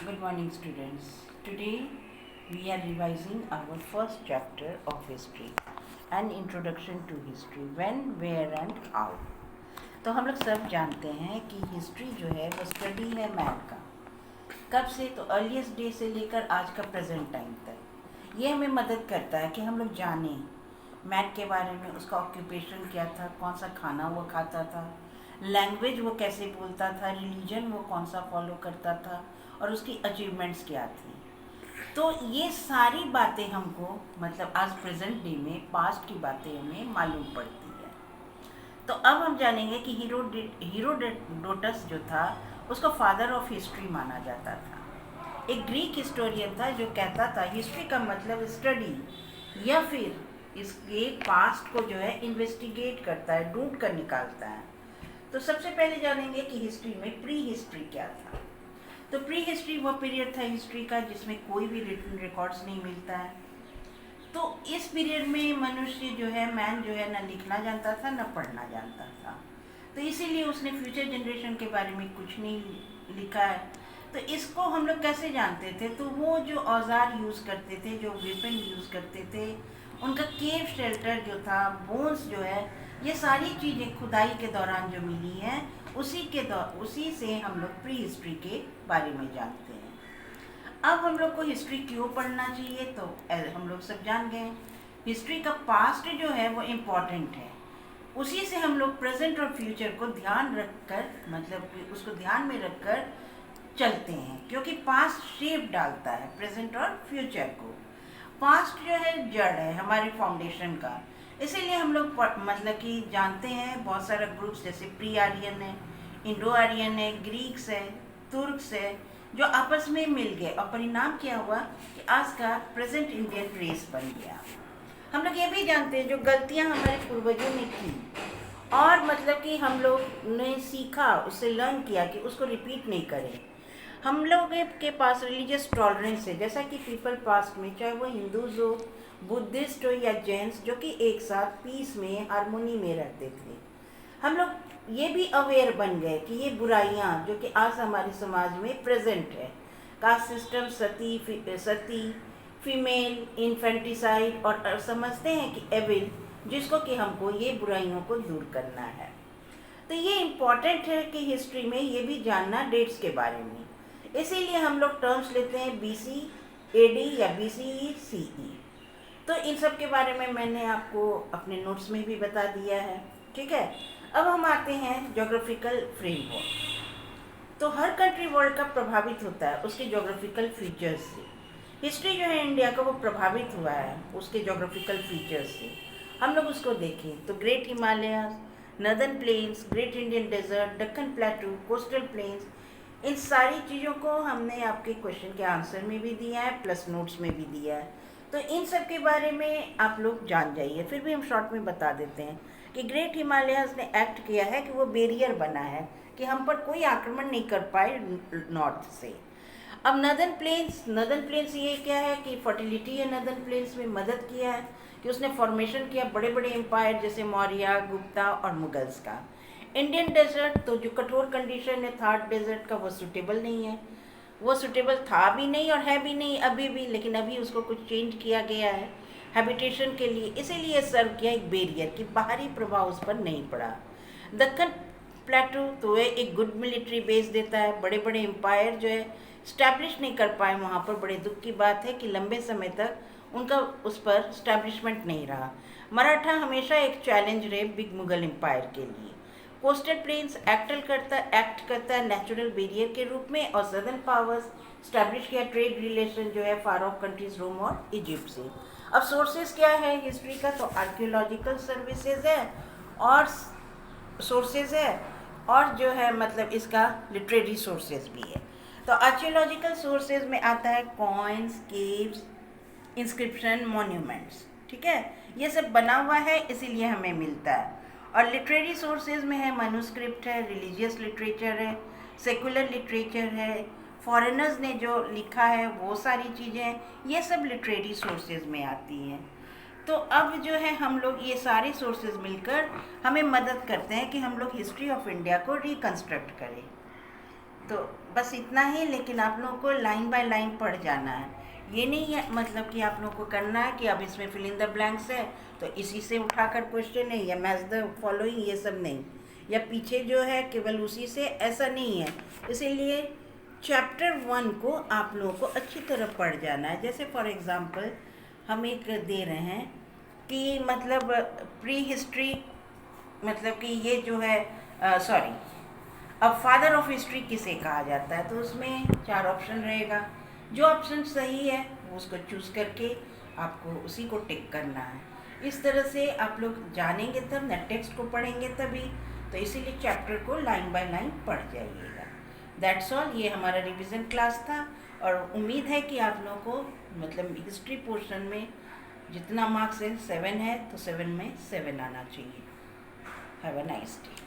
Good morning, students. Today we are revising our first chapter of history, an introduction to history, when, where and how. तो हम लोग सब जानते हैं कि हिस्ट्री जो है वो स्टडी है मैन का। कब से? तो अर्लीस्ट डे से लेकर आज का प्रेजेंट टाइम तक। ये हमें मदद करता है कि हम लोग जानें मैन के बारे में, उसका ऑक्यूपेशन क्या था, कौन सा खाना वो खाता था, लैंग्वेज वो कैसे बोलता था, रिलीजन वो कौन सा फॉलो करता था और उसकी अचीवमेंट्स क्या थी। तो ये सारी बातें हमको मतलब आज प्रेजेंट डे में पास्ट की बातें हमें मालूम पड़ती है। तो अब हम जानेंगे कि हीरोडोटस जो था उसको फादर ऑफ हिस्ट्री माना जाता था। एक ग्रीक हिस्टोरियन था जो कहता था हिस्ट्री का मतलब स्टडी या फिर इसके पास्ट को जो है इन्वेस्टिगेट करता है, ढूंढ कर निकालता है। तो सबसे पहले जानेंगे कि हिस्ट्री में प्री हिस्ट्री क्या था। तो प्री हिस्ट्री वो पीरियड था हिस्ट्री का जिसमें कोई भी रिटन रिकॉर्ड्स नहीं मिलता है। तो इस पीरियड में मनुष्य जो है, मैन जो है, ना लिखना जानता था ना पढ़ना जानता था। तो इसीलिए उसने फ्यूचर जनरेशन के बारे में कुछ नहीं लिखा है। तो इसको हम लोग कैसे जानते थे? तो वो जो औजार यूज़ करते थे, जो वेपन यूज़ करते थे, उनका केव शेल्टर जो था, बोन्स जो है, ये सारी चीज़ें खुदाई के दौरान जो मिली हैं उसी से हम लोग प्री हिस्ट्री के बारे में जानते हैं। अब हम लोग को हिस्ट्री क्यों पढ़ना चाहिए? तो हम लोग सब जान गए हिस्ट्री का पास्ट जो है वो इम्पॉर्टेंट है। उसी से हम लोग प्रेजेंट और फ्यूचर को ध्यान रखकर, मतलब उसको ध्यान में रखकर चलते हैं, क्योंकि पास्ट शेप डालता है प्रेजेंट और फ्यूचर को। पास्ट जो है जड़ है हमारे फाउंडेशन का। इसीलिए हम लोग मतलब कि जानते हैं बहुत सारे ग्रुप्स जैसे प्री आर्यन है, इंडो आर्यन है, ग्रीक्स है, तुर्क्स है, जो आपस में मिल गए और परिणाम क्या हुआ कि आज का प्रेजेंट इंडियन रेस बन गया। हम लोग ये भी जानते हैं जो गलतियां हमारे पूर्वजों ने की और मतलब कि हम लोग ने सीखा, उससे लर्न किया कि उसको रिपीट नहीं करें। हम लोग के पास रिलीजियस टॉलरेंस है, जैसा कि पीपल पास्ट में, चाहे वो हिंदूज हो, बुद्धिस्ट हो या जैन्स, जो कि एक साथ पीस में, हारमोनी में रहते थे। हम लोग ये भी अवेयर बन गए कि ये बुराइयां जो कि आज हमारे समाज में प्रेजेंट है, कास्ट सिस्टम, सती, फीमेल इन्फेंटिसाइड, और समझते हैं कि एविल, जिसको कि हमको ये बुराइयों को दूर करना है। तो ये इम्पॉर्टेंट है कि हिस्ट्री में ये भी जानना डेट्स के बारे में। इसीलिए हम लोग टर्म्स लेते हैं BC AD या BCE CE। तो इन सब के बारे में मैंने आपको अपने नोट्स में भी बता दिया है, ठीक है। अब हम आते हैं ज्योग्राफिकल फ्रेमवर्क। तो हर कंट्री वर्ल्ड का प्रभावित होता है उसके ज्योग्राफिकल फीचर्स से। हिस्ट्री जो है इंडिया का वो प्रभावित हुआ है उसके ज्योग्राफिकल फीचर्स से। हम लोग उसको देखें तो great Himalayas, northern plains, great Indian desert, Deccan plateau, coastal plains, इन सारी चीज़ों को हमने आपके क्वेश्चन के आंसर में भी दिया है, प्लस नोट्स में भी दिया है। तो इन सब के बारे में आप लोग जान जाइए। फिर भी हम शॉर्ट में बता देते हैं कि ग्रेट हिमालयाज ने एक्ट किया है कि वो बैरियर बना है कि हम पर कोई आक्रमण नहीं कर पाए नॉर्थ से। अब नर्दर्न प्लेन्स ये क्या है कि फर्टिलिटी है, नर्दर्न प्लेन्स में मदद किया है कि उसने फॉर्मेशन किया बड़े बड़े एम्पायर जैसे मौर्य, गुप्ता और मुगल्स का। इंडियन डेजर्ट, तो जो कठोर कंडीशन है थार डेजर्ट का, वो सूटेबल नहीं है। वो सूटेबल था भी नहीं और है भी नहीं अभी भी, लेकिन अभी उसको कुछ चेंज किया गया है हैबिटेशन के लिए, इसीलिए सर्व किया एक बैरियर कि बाहरी प्रभाव उस पर नहीं पड़ा। दक्कन प्लेटू तो एक गुड मिलिट्री बेस देता है। बड़े बड़े एम्पायर जो है स्टैब्लिश नहीं कर पाए वहाँ पर। बड़े दुख की बात है कि लंबे समय तक उनका उस पर स्टैब्लिशमेंट नहीं रहा। मराठा हमेशा एक चैलेंज रहे बिग मुगल एम्पायर के लिए। कोस्टल प्लेन्स एक्ट करता है नेचुरल बैरियर के रूप में, और सदर्न पावर्स स्टैब्लिश किया ट्रेड रिलेशन जो है फार ऑफ कंट्रीज रोम और इजिप्ट से। अब सोर्सेज क्या है हिस्ट्री का? तो आर्कियोलॉजिकल सर्विसेज है और सोर्सेज है, और जो है मतलब इसका लिटरेरी सोर्सेज भी है। तो आर्कियोलॉजिकल सोर्सेज में आता है कॉइन्स, केव्स, इंस्क्रिप्शन, मॉन्यूमेंट्स, ठीक है। ये सब बना हुआ है इसीलिए हमें मिलता है। और लिटरेरी सोर्सेज में है मैन्युस्क्रिप्ट है, रिलीजियस लिटरेचर है, सेकुलर लिटरेचर है, फॉरेनर्स ने जो लिखा है वो सारी चीज़ें, ये सब लिटरेरी सोर्सेज में आती हैं। तो अब जो है हम लोग ये सारे सोर्सेज मिलकर हमें मदद करते हैं कि हम लोग हिस्ट्री ऑफ इंडिया को रिकंस्ट्रक्ट करें। तो बस इतना ही, लेकिन आप लोगों को लाइन बाय लाइन पढ़ जाना है। ये नहीं है मतलब कि आप लोगों को करना है कि अब इसमें फिल इन द ब्लैंक्स है तो इसी से उठाकर क्वेश्चन है, या मैच द फॉलोइंग, ये सब नहीं, या पीछे जो है केवल उसी से, ऐसा नहीं है। इसीलिए चैप्टर 1 को आप लोगों को अच्छी तरह पढ़ जाना है। जैसे फॉर एग्जांपल हम एक दे रहे हैं कि मतलब प्री हिस्ट्री, मतलब कि ये जो है सॉरी, अब फादर ऑफ हिस्ट्री किसे कहा जाता है, तो उसमें 4 ऑप्शन रहेगा। जो ऑप्शन सही है वो उसको चूज़ करके आपको उसी को टिक करना है। इस तरह से आप लोग जानेंगे तब ना, टेक्स्ट को पढ़ेंगे तभी, तो इसीलिए चैप्टर को लाइन बाय लाइन पढ़ जाइएगा। That's all. ये हमारा रिवीजन क्लास था और उम्मीद है कि आप लोगों को मतलब हिस्ट्री पोर्शन में जितना मार्क्स है 7 है तो 7 में 7 आना चाहिए। Have a nice day.